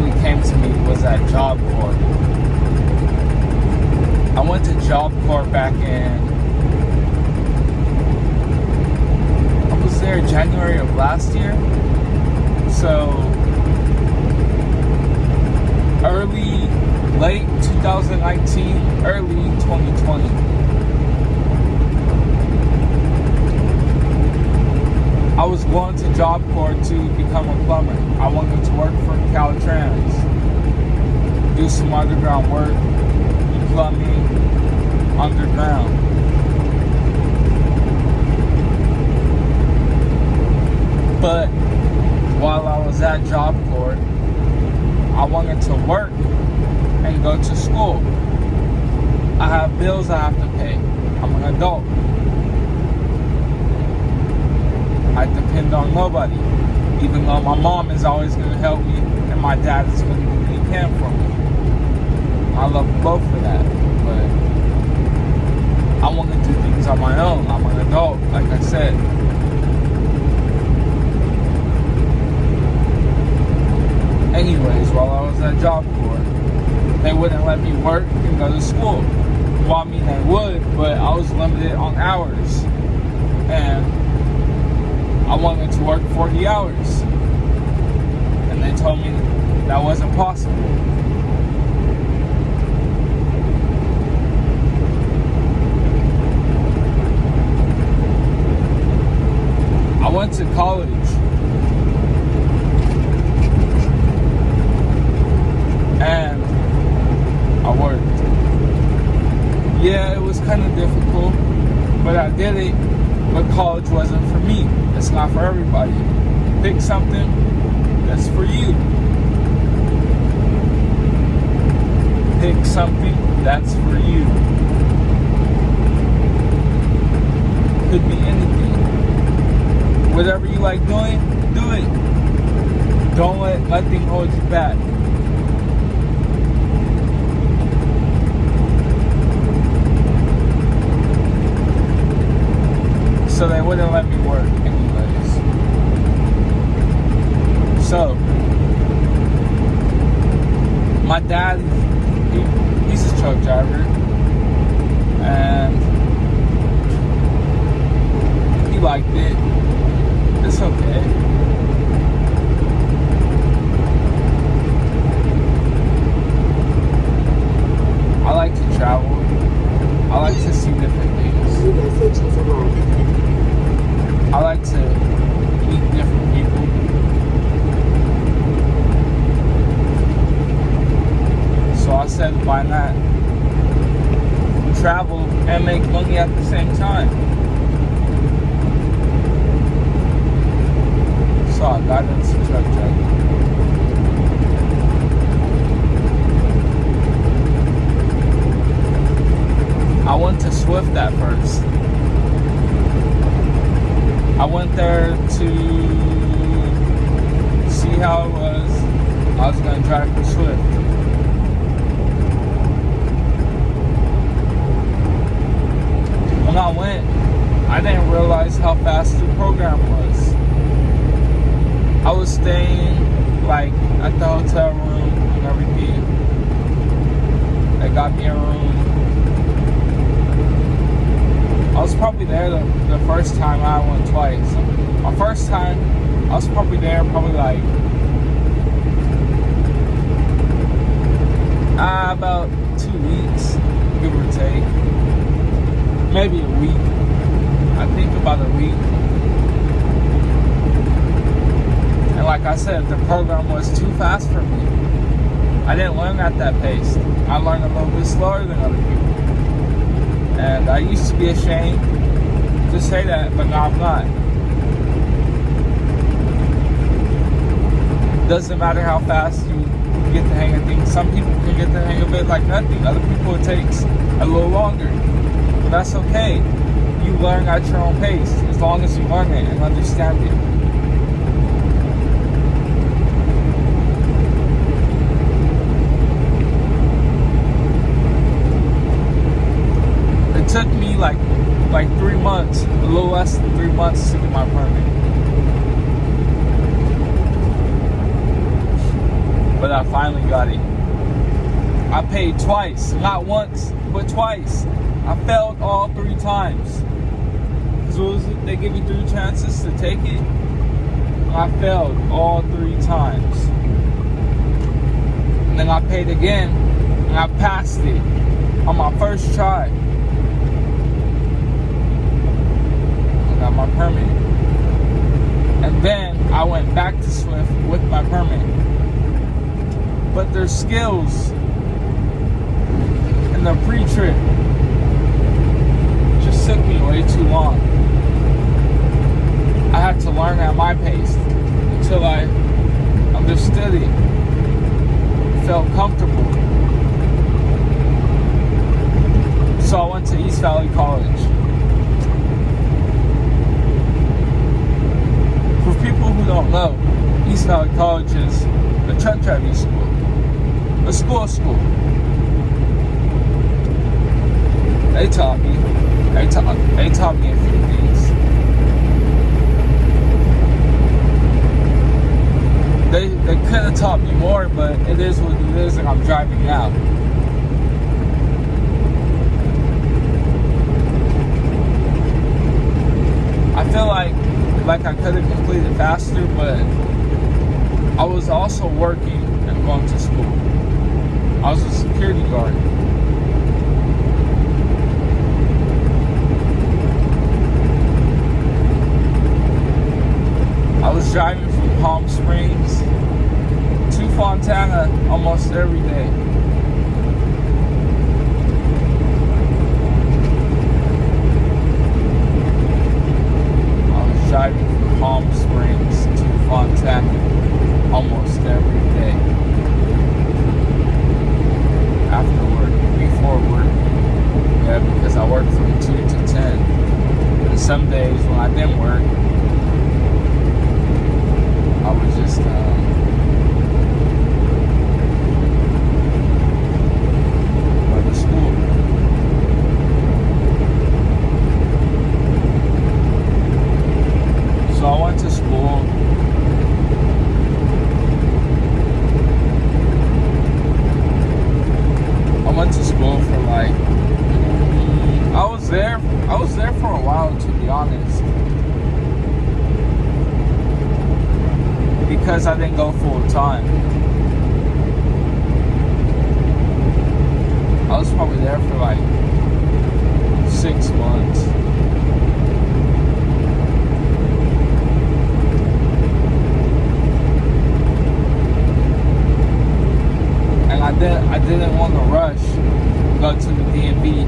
really came to me was at Job Corps. I went to Job Corps back in, I was there January of last year. So late 2019, early 2020. I was going to Job Corps to become a plumber. I wanted to work for Caltrans, do some underground work, plumbing, underground. But while I was at Job Corps, I wanted to work and go to school. I have bills I have to pay. I'm an adult. I depend on nobody, even though my mom is always going to help me and my dad is going to do what he can for me. I love them both for that, but I want to do things on my own. I'm an adult, like I said. Anyways, while I was at Job Corps, they wouldn't let me work and go to school. Well, I mean, they would, but I was limited on hours. And I wanted to work 40 hours. And they told me that wasn't possible. I went to college. And I worked. Yeah, it was kind of difficult, but I did it. But college wasn't for me. It's not for everybody. Pick something that's for you. Pick something that's for you. Could be anything. Whatever you like doing, do it. Don't let nothing hold you back. So they wouldn't let me work anyways. So my dad, he's a truck driver, and he liked it. It's okay. I like to travel. I like to see different things. New message has arrived. I like to meet different people. So I said, why not travel and make money at the same time? So I got into truck driving. I went to Swift at first. I went there to see how it was. I was going to drive for Swift. When I went, I didn't realize how fast the program was. I was staying like at the hotel room and everything. They got me a room. I was probably there the first time. I went twice. My first time, I was probably there like about 2 weeks, give or take. Maybe a week. I think about a week. And like I said, the program was too fast for me. I didn't learn at that pace. I learned a little bit slower than other people. And I used to be ashamed to say that, but now I'm not. Doesn't matter how fast you get the hang of things. Some people can get the hang of it like nothing. Other people, it takes a little longer. But that's okay. You learn at your own pace, as long as you learn it and understand it. It took me like 3 months, a little less than 3 months to get my permit. But I I finally got it. I paid twice, not once, but twice. I failed all 3 times. Because they give you 3 chances to take it. I failed all 3 times. And then I paid again, and I passed it on my first try. I got my permit. And then I went back to Swift with my permit. But their skills in the pre-trip just took me way too long. I had to learn at my pace until I understood it, felt comfortable. So I went to East Valley College. For people who don't know, East Valley College is a truck driving school, a school. They taught me a few things. They could have taught me more, but it is what it is, and I'm driving now. I feel like I could have completed faster, but I was also working and going to school. I was a security guard. I was driving from Palm Springs to Fontana almost every day. I was driving from Palm Springs to Fontana almost every day. After work, before work. Yeah, because I worked from 2 to 10. And some days when I didn't work, I was just going to school. So I went to school. I went to school for like, I was there for a while, to be honest. Because I didn't go full time. I was probably there for like 6 months. And I didn't want to rush and go to the DMV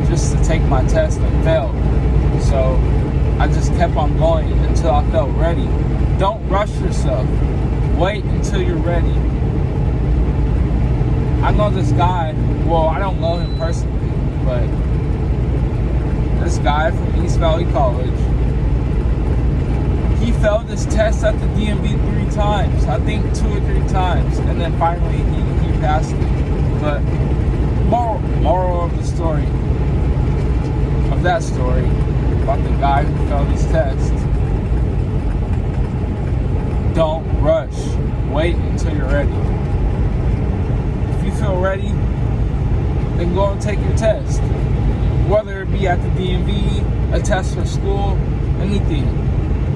just to take my test and fail. So I just kept on going until I felt ready. Don't rush yourself. Wait until you're ready. I know this guy, well, I don't know him personally, but this guy from East Valley College, he failed his test at the DMV 3 times. I think 2 or 3 times. And then finally he passed it. But moral of the story, of that story, about the guy who failed his test, don't rush. Wait until you're ready. If you feel ready, then go and take your test. Whether it be at the DMV, a test for school, anything.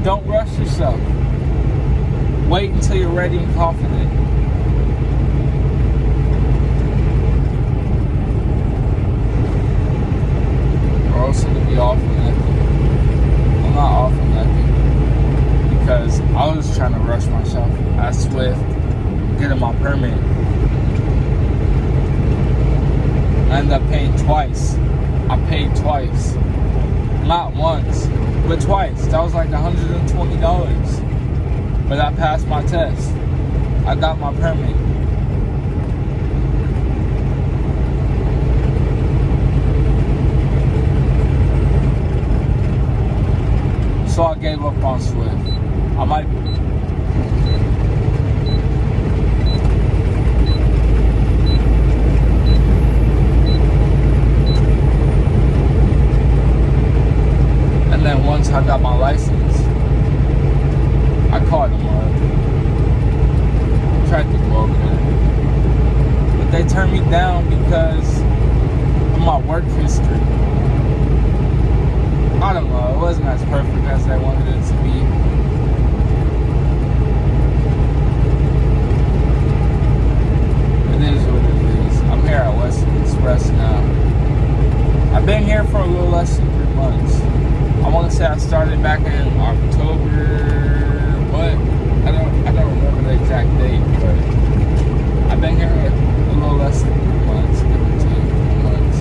Don't rush yourself. Wait until you're ready and confident. Or else it'll be off on nothing. I'm not off on nothing. Because I was trying to rush myself at Swift, getting my permit. I ended up paying twice. I paid twice. Not once, but twice. That was like $120. But I passed my test. I got my permit. So I gave up on Swift. I might. And then once I got my license, I called him up. tried to go over there. But they turned me down because of my work history. I don't know, it wasn't as perfect as I wanted it to be. It is what it is. I'm here at Western Express now. I've been here for a little less than 3 months. I want to say I started back in October, but I don't remember the exact date, but I've been here a little less than 3 months, give or take 3 months.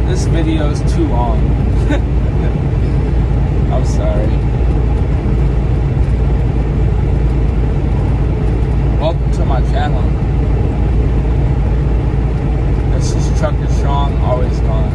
This video is too long. I'm sorry. Welcome to my channel. This is Trucker Strong, always gone.